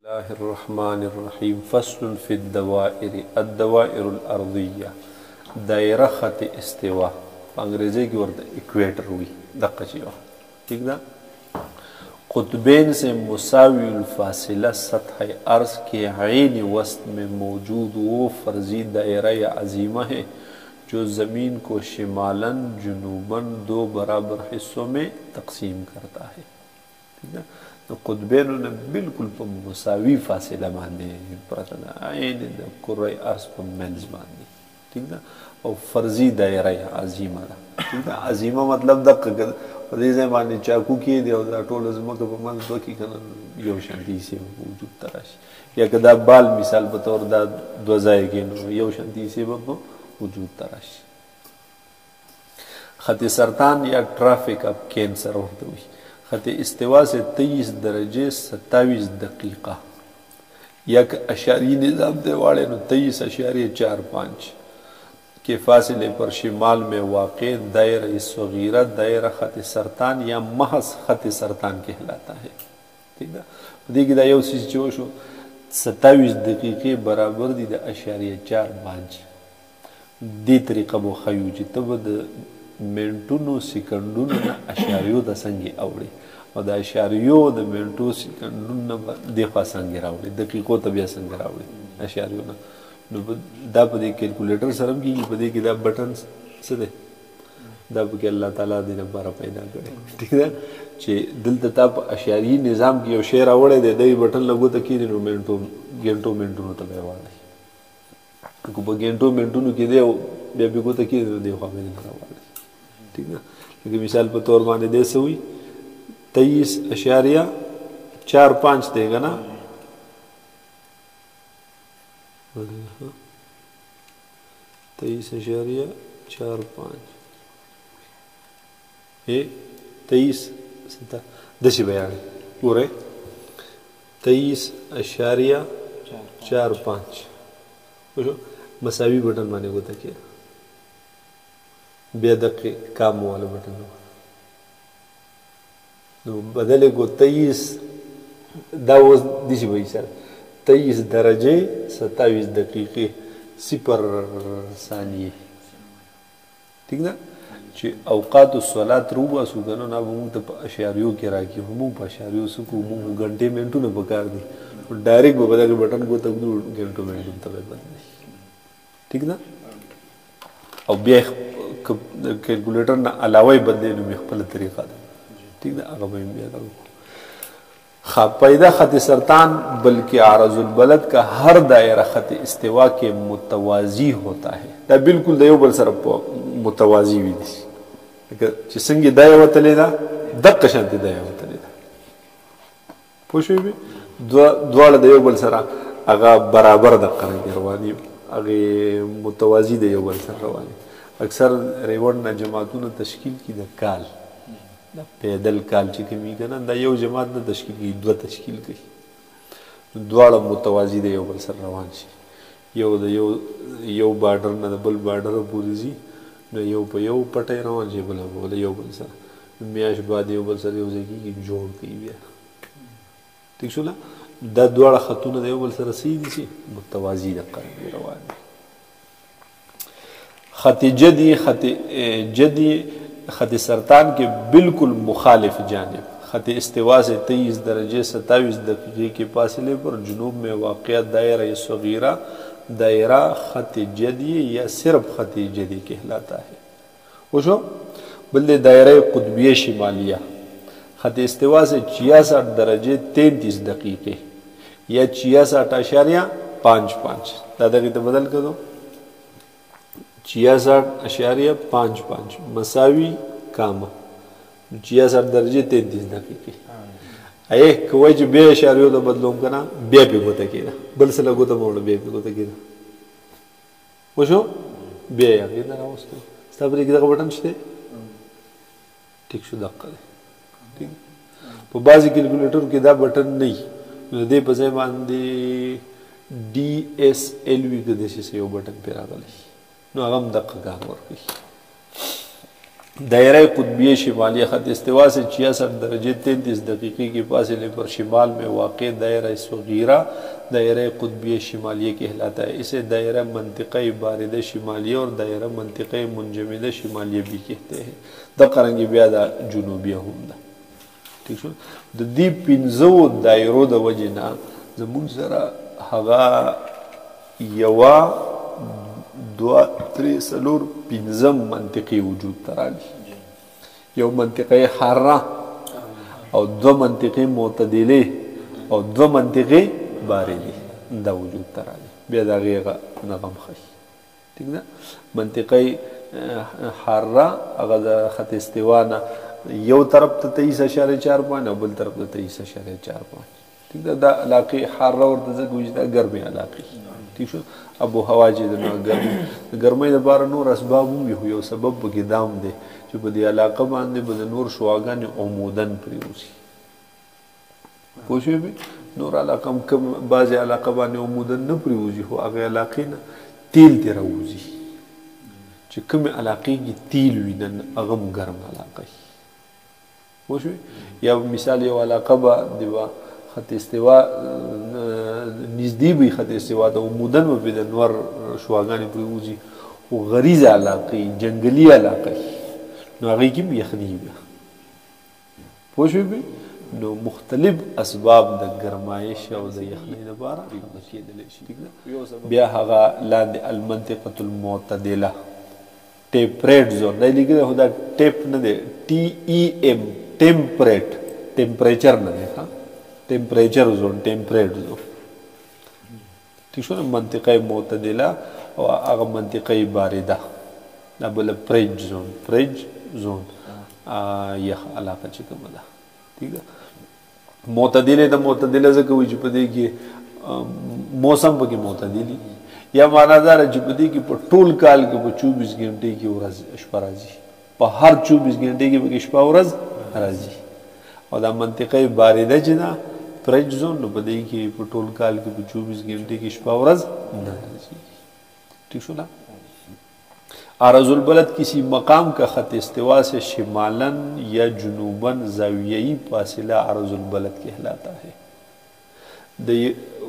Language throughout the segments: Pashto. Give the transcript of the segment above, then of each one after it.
الله الرحمن الرحیم فصل فی الدوائر الدوائر الارضیه دائره خط استوا په انګریزي کې ورته ایکویټر وي دقه شی ٹھیک ده قطبین سے مساوی الفاصلہ سطح عرض کے عین وسط میں موجود وہ فرضی دائرہ عظیمہ ہے جو زمین کو شمالاً جنوباً دو برابر حصوں میں تقسیم کرتا ہے ٹھیک ہے قطبینو نه بالکل په مساوي فاصله باندې پرته ده عین د کره ارض په منځ باندې ٹھیک ده او فرضي دایره عظیمه ده ٹھیک ده عظیمه مطلب د په دې ځای باندې چاکو کې دی او دا ټول زمکه په منځ دوه کې کنه یو شانتي سي وجود تراشي یا که دا بال مثال په تور دا دوه ځای کې یو شانتي سي په وجود تراشي خط سرطان یا ٹرافک اپ کینسر ورته وي خط استوا سے 23 درجے 27 دقیقہ یک اشاری نظام دے والے نو 23.45 کے فاصلے پر شمال میں واقع دائرہ صغیرہ دائرہ خط سرطان یا محض خط سرطان کہلاتا ہے ٹھیک ہے دیکھیں دا یو چیز جو شو 27 دقیقے برابر دی دا اشاریہ 4.5 دی طریقہ بو خیو جی تب دا منټونو سکندونو نه اشاریو د څنګه اوړي او د اشاریو د منټو سکندونو د خوا څنګه راوړي دقیقو ته بیا څنګه راوړي اشاریو نه نو دا په دې کیلکولیټر سره کېږي په دې کې دا بټن څه دی دا په کې الله تعالی دې لپاره پیدا کړی ٹھیک ده چې دلته تا په اشاری نظام کې یو شی راوړی دی دې بټن لګو ته کېږي نو ګنټو منټونو ته به واړي کو په ګنټو منټونو کې دی بیا به کو ته کېږي نو دې خوا به نه راوړي ٹھیک ہے لیکن مثال پر طور باندې دے سے ہوئی 23.45 دے گا نا 23.45 دسی بیان پورے 23.45 مساوی بٹن باندې کو تکیه بیا دقیق کام والا بٹن نو بدلے کو 23 دا اوس دیشي وایي سره 23 درجه 27 دقیقې 0 ثانیه ٹھیک ده چې اوقات الصلات روبا سوګنو نه موږ ته په اشاریو کې راکې موږ په اشاریو سکو موږ غنټې منټونه پکار دي ډایرکټ به بدل بٹن کو ته غنټو منټو ته بدل ٹھیک ده او بیا کیلکولیٹر نه علاوه بدلې نو خپل طریقه ده ٹھیک ده هغه به بیا دا پیدا خط سرطان بلکہ عارض البلد کا ہر دائرہ خط استوا کے متوازی ہوتا ہے دا بالکل د یو بل سره متوازی وي دي چې څنګه دایره وتلې ده دقه شانتي دایره وتلې ده پوه شوې دواړه د یو بل سره هغه برابر دقه رواني هغه متوازی د یو بل سره رواني اکثر ریوړ نه جماعتونو تشکیل کی د کال د پیدل کال چې کوي کنه دا یو جماعت نه تشکیل کی دوه تشکیل کوي دواړه متوازی د یو بل سره روان شي یو د یو بارډر نه د بل بارډر پورې زی نو یو په یو پټه روان شي بل یو بل سره میاش بعد یو بل سره یو ځای جوړ کوي بیا ٹھیک شو دا دواړه خطونه د یو بل سره سیدي شي متوازی د قرن روان خط جدی خط سرطان کے بالکل مخالف جانب خط استوا سے 23 درجے 27 دقیقے کے فاصلے پر جنوب میں واقع دائرہ صغیرہ دائرہ خط جدی یا صرف خط جدی کہلاتا ہے وشو بلدے دائرہ قطبیہ شمالیہ خط استوا سے 66 درجے 33 دقیقے یا 66.55 دادا کی تو بدل کر دو 66.55 مساوی کام 66 درجے 33 دقیقے اے کوئی جو بے اشاریو تو بدلوم کنا بے پہ کو تکینا بل سے لگو تو موڑ بے پہ کو تکینا وشو بے یا کینا راوس کو ستابری کی دقا بٹن شتے ٹھیک شو دقا دے ٹھیک پو بازی کیلکولیٹر کی دا بٹن نہیں دے پسے باندے ڈی ایس ایل وی کے دیشے سے یو بٹن پہ راگا لی نو اغم دقا کام ورکی दायरा कुतुबिया शिमालिया खत इस्तिवा से 66 दर्जे 33 दकीक़े के फासले पर शिमाल में वाक़ दायरा सग़ीरा दायरा कुतुबिया शिमालिया कहलाता है। इसे दायरा मंतिक़ा बारिदा शिमालिया और दायरा मंतिक़ा मुंजमिदा शिमालिया भी कहते हैं। द करंगी ब्यादा जुनूबिया हुंदा ठीक शो द दी पिंजो दायरो द वजना ज़मून ज़रा हगा यवा दो त्रि सलूर पिंजम मंतिक़ी वजूद तराली यो मंतिक़े हारा और दो मंतिक़े मोतदिले और दो मंतिक़े बारिदी दा वजूद तराली बेदा गेगा नगम खई ठीक ना मंतिक़े हारा अगर खत इस्तिवाना यो तरफ तो 23.4 बल तरफ तो 23.4 ठीक है दा इलाके हारा और तज़क वजदा गर्मी इलाके ठीक शो अब हवा जी गर्मी दबारा नूर असबाब भी हुई सबब बगी दाम दे जो बदी इलाका बांधे बद नूर शुआगान उमूदन प्रियोसी कोशिश भी नूर इलाका कम बाज़ इलाका बांधे उमूदन न प्रियोसी हो आगे इलाके ना तील तेरा उजी जो कम इलाके की तील विनन अगम गर्म इलाका ही कोशिश या मिसाल ये इलाका बा दिवा खत इस्तिवा नज़दी भी खत इस्तिवा तो उमूदन में बिदनवर शुआगान प्रियोजी वो गरीज़ इलाक़ी जंगली इलाक़ी नो आगे की भी यखनी भी पोशे भी नो मुख्तलिफ असबाब द गरमाइश और द यखनी दबारा ठीक ना बिया हगा लाद अलमंतिक़तुल मोतदिला टेम्परेट जोन नहीं लिखे होता टेप न दे TEM टेम्परेट टेम्परेचर न दे हाँ टेम्परेचर जोन टेम्परेट जोन ठीक शो ना मंतिक़ा मोतदिला और आगे मंतिक़ा बारिदा ना बोले प्रेज जोन यह इलाका चिकमदा ठीक है मोतदिले से कोई जुपदे की मौसम बकी मोतदिली या मानादार जुपदे की टोल काल के 24 घंटे की उरज अशपराजी पर हर 24 घंटे की बकी अशपा उरज राजी और दा मंतिक़ा बारिदा जिना प्रेज जोन न बदे की टोल काल के 24 घंटे की अशपा उरज राजी ठीक शो ना आरज़ुल बलद किसी मकाम का ख़त इस्तिवा से शिमालन या जुनूबन ज़ावियई फासिला आरज़ुल बलद कहलाता है।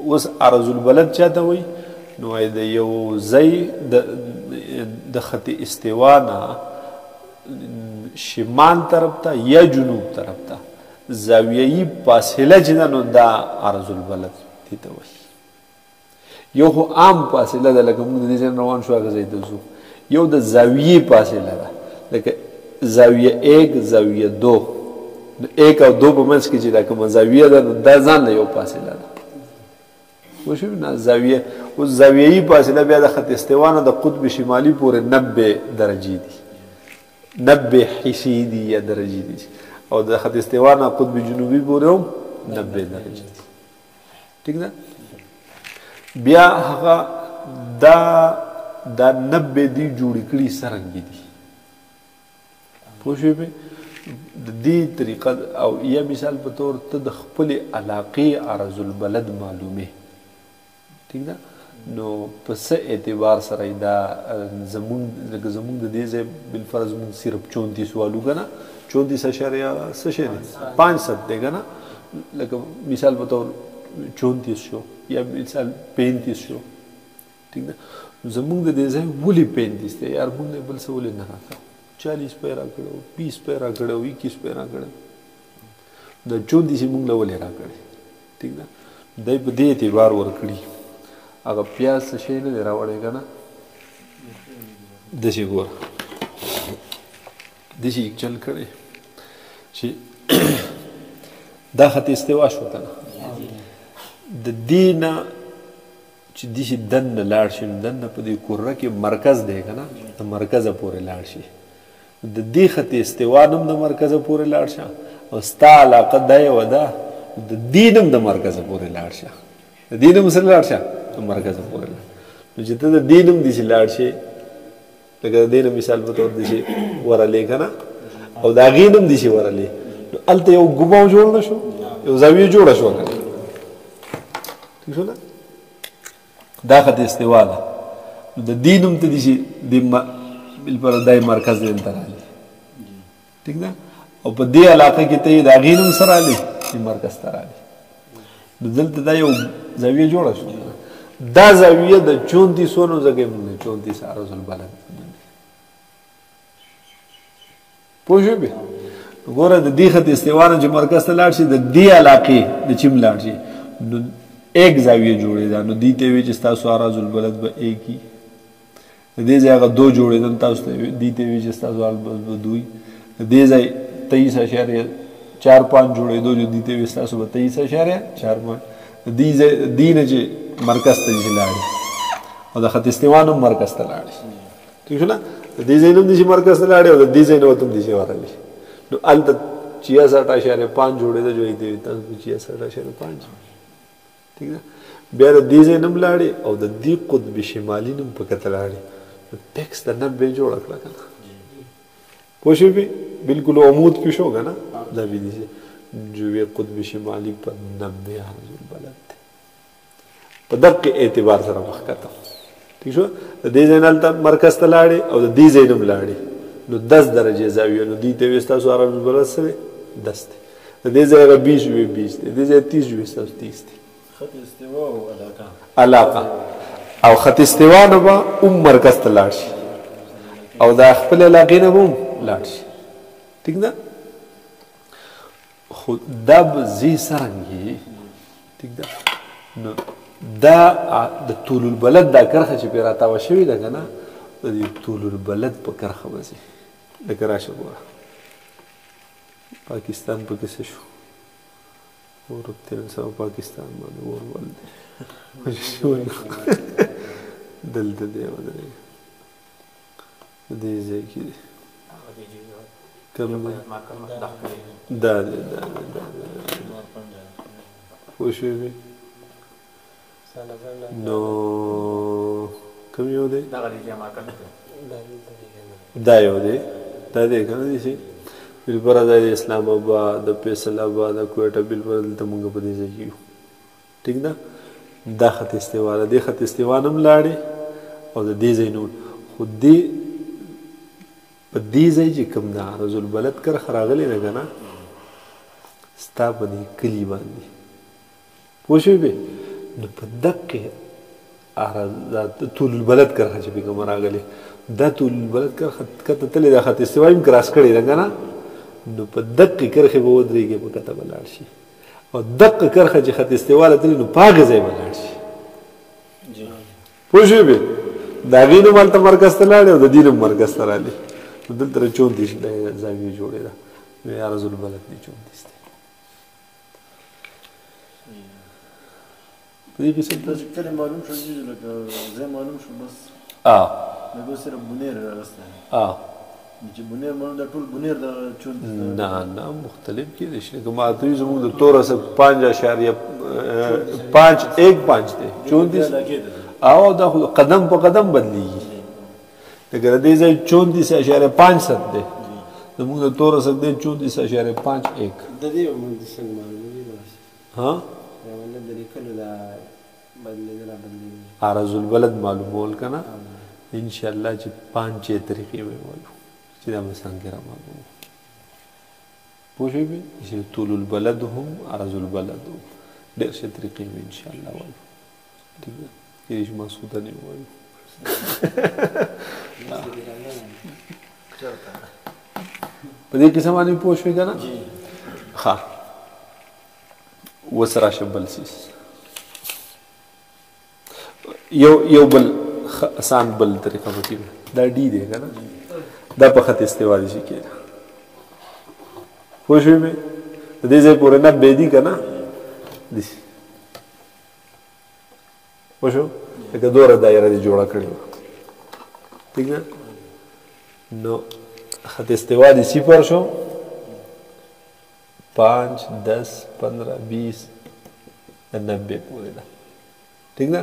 उस आरज़ुल बलद चाहता हुई नुआई द यो ज़ई द ख़त इस्तिवा ना शिमाल तरफ था या जुनूब तरफ था ज़ावियई फासिला जिना नो दा आरज़ुल बलद थी तो वही यो हो आम फासिला दा लकम निज़न रवान शुआ का ज़ई दोज़ू यो द ज़ाविये पासे लगा लेकिन ज़ाविया 1 ज़ाविया 2 1 और 2 बमंस की जिला कम ज़ाविया दा दर्जन ले यो पासे लगा वो शो ना ज़ाविया उस ज़ाविया ही पासे लगा बिया द ख़त इस्तिवा ना द कुतुब शिमाली पूरे 90 दर्जे दी 90 हिस्सी या दर्जे दी और द ख़त इस्तिवा ना कुतुब जुनूबी पूरे 90 दर्जे दी ठीक ना बिया हका दा 90 दी जोड़ी कड़ी सरंगी दी पोशे पे दी तरीक़ा और यह मिसाल बतौर तदखल इलाक़े आरज़ुल बलद मालूमे ठीक ना नो पस एतबार सराइदा ज़मून दे से बिलफर्ज मुन सिर्फ 34 वालू का ना 34.5 देगा ना लेकिन मिसाल बतौर 34 शो या मिसाल 35 शो ठीक ना ज़मून दे से वुली 35 थे यार मुन्ने बल से वुली ना था 40 पैरा करो 20 पैरा करो 21 पैरा करो द 34 मुंगला वले रा करे ठीक ना दई बदे एतबार वर कड़ी अगर प्याज से शे ने रा वड़ेगा ना देसी गोर देसी एक चल करे शी दा खत इस्तिवा होता ना द दीना दिशी दन लाड़शी दन पदी कुर्रा के मरकज देगा ना तो मरकज पूरे लाड़शी दी खत इस्तिवानम द मरकज पूरे लाड़शा और स्ता इलाका दय वदा दीनम द मरकज पूरे लाड़शा दीनम से लाड़शा तो मरकज पूरे लाड़ तो जितना दीनम दिशी लाड़शे लेकिन दीनम मिसाल बतौर दिशी वरा लेगा ना और दागीनम दिशी वरा ले तो अलते यो गुबाव जोड़ना शो यो ज़ाविया जोड़ा शो ना ठीक है ना दा खत इस्तिवा दा द दीनम ते दिशी दिम्मा बिल पर दाई मरकज दे अंतराली ٹھیک ده او په دې علاقه کې ته د هغې نوم سره رالی چې مرکز ته رالی نو دلته دا یو زاویه جوړه شو دا زاویه د 34 نو ځکه موږ 34 عرض البلد پوه شوې به ګوره د دې خط استوا نه چې مرکز ته لاړ شي د دې علاقې د چیم لاړ شي نو ایک زاویه جوړېده نو دې ته وایي چې ستاسو عرض البلد به ایک وي د دې ځای هغه 2 جوړېدل تاسو ته دې ته وایي چې ستاسو عرض البلد به 2 وي د دې ځای 23.45 جوړېدو چې دې ته وایي ستاسو به 23.45 دې نه چې مرکز ته چې لاړې او د خط استوا هم مرکز ته لاړې ٹھیک شو نه د دې ځای هم دې مرکز ته لاړې او د دې ځای نه هم دې ورغلې نو هلته 66.5 جوړېده چې دې تاسو 66.5 ٹھیک ده بیا د دې ځای نه هم لاړې او د دې قطب شمالي نه هم پکې ته لاړې نو ټیکس د 90 جوړه کړه که نه پوه شوې بالکل عمود پې شو که نه دا به دې جوې قطب شمالي په 90 عرض البلد دی په دقې اعتبار سره مخکته ٹھیک شو د دې ځای نه هلته مرکز ته لاړې او د دې ځای نه هم لاړې نو 10 درجې زاویه نو دې ته وایي ستاسو عرض البلد څه دی 10 دی د دې ځای هغه 20 وي 20 دی د دې ځای 30 وي ستاسو 30 دی خط استوا او علاقه او خط استوا نه به مرکز ته لاړ شي او د خپل علاقې نه هم لاړ شي ٹھیک ده خو دا به ځي څرنګې ٹھیک ده نو دا د طول البلد دا کرښه چې پرې راتاوه شوې ده که نه د دې طول البلد په کرښه به ځي لکه راشه ګوره پاکستان پکې څه شو ورته سره پاکستان باندې ورول دی دلته دی ودرې دې ځای کې کوم دا دی پوه شوې نو کوم یو دی دا یو دی دا دی که نه دی چې بالپره دا د اسلام آباد د فیصل آباد د کویټه بالپره دلته مونږ په دې ځای کې یو ټیک ده دا خط استوا ده دې خط استوا نه هم لاړې او د دې ځای نه خو دې په دې ځای چې کوم ده عرض البلد کرښه راغلې ده که نه ستا په دې کلي باندې پوه شوې بې نو په دقې طول البلد کرښه چې پې کومه راغلې دا طول البلد کرښه کته تلې ده خط استوا هم کراس کړې ده که نه نو په دقې کرښې به ودرېږي په کته به لاړ شي او دقه کرښه چې خط استوا له تللي نو په هغې ځای به لاړ شي پوه شوې بې د هغې نوم هلته مرکز ته لاړې او د دې نوم مرکز ته رالې نو دلته 34 زاویې جوړې ده نو عرض البلد دی 34 دی په دې قسم تاسو کله معلوم شو چې لکه زه معلوم شو بس لکه صرف بنیر راغسته چې بنیر معلوم دا ټول بنیر د 34 نه مختلف کېدای شي لکه ما ته وایي زموږ د توره څه 5.515 دی 34 او دا خو قدم په قدم بدلیږي لکه د دې ځای 34.5 دی زموږ د توره څه دی 34.51 د دې موږ څنګه معلوموي ها د لیکلو دا بدلېدل عرض البلد معلومول که نه انشاءالله چې 5 طریقې به وایو چې دا به څنګه را معلومو پوه شوې بې چې طول البلد هم عرض البلد هم ډېر ښه طریقې به انشاءالله وایو ټیک ده کېدای شي مسعوده نه وایو په دې کیسه باندې پوه شوې که نه ښه اوس راشه بل څیز یو بل آسان بل طریقه پکې دا ډي دی که نه دا په خط استوا دي شي کېده پوه شوې مې د دې ځای پورې 90 دي که نه داسې پوه شو لکه دوره دایره دې جوړه کړې وه ټیک ده نو خط استوا دي 0 شو 5 10 15 20 90 پورې ده ٹھیک ده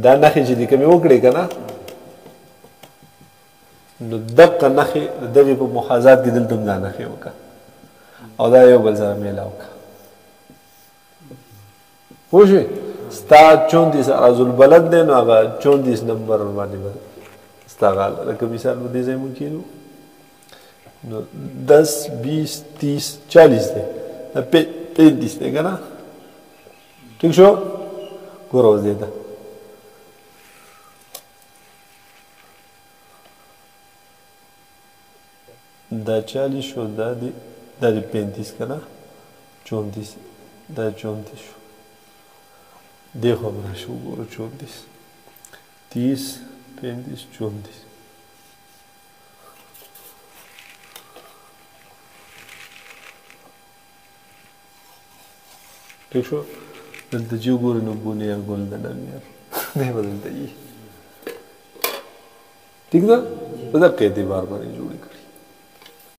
دا نښې چې دې کومې وکړې که نه نو دقه نښې د دغې په محاذات کې دلته هم دا نښې وکړه او دا یو بل سره میلاو کړه پوه شوې ستا 34 عرض البلد دی نو هغه 34 نمبر باندې به ستا هغه لکه مثال په دې ځای مونږ کېدو نو 10 20 30 40 دی 35 دی که نه ٹھیک شو ګوره اوس دی ده دا 40 شو دا دی 35 که نه 34 دا 34 شو دی خو به راشو ګوره 34 30 35 34 ٹھیک شو دلته چې وګورئ نو بونیا ګل د نامیر دی به دلته وي ٹھیک ده په دقه اعتبار باندې جوړې کړي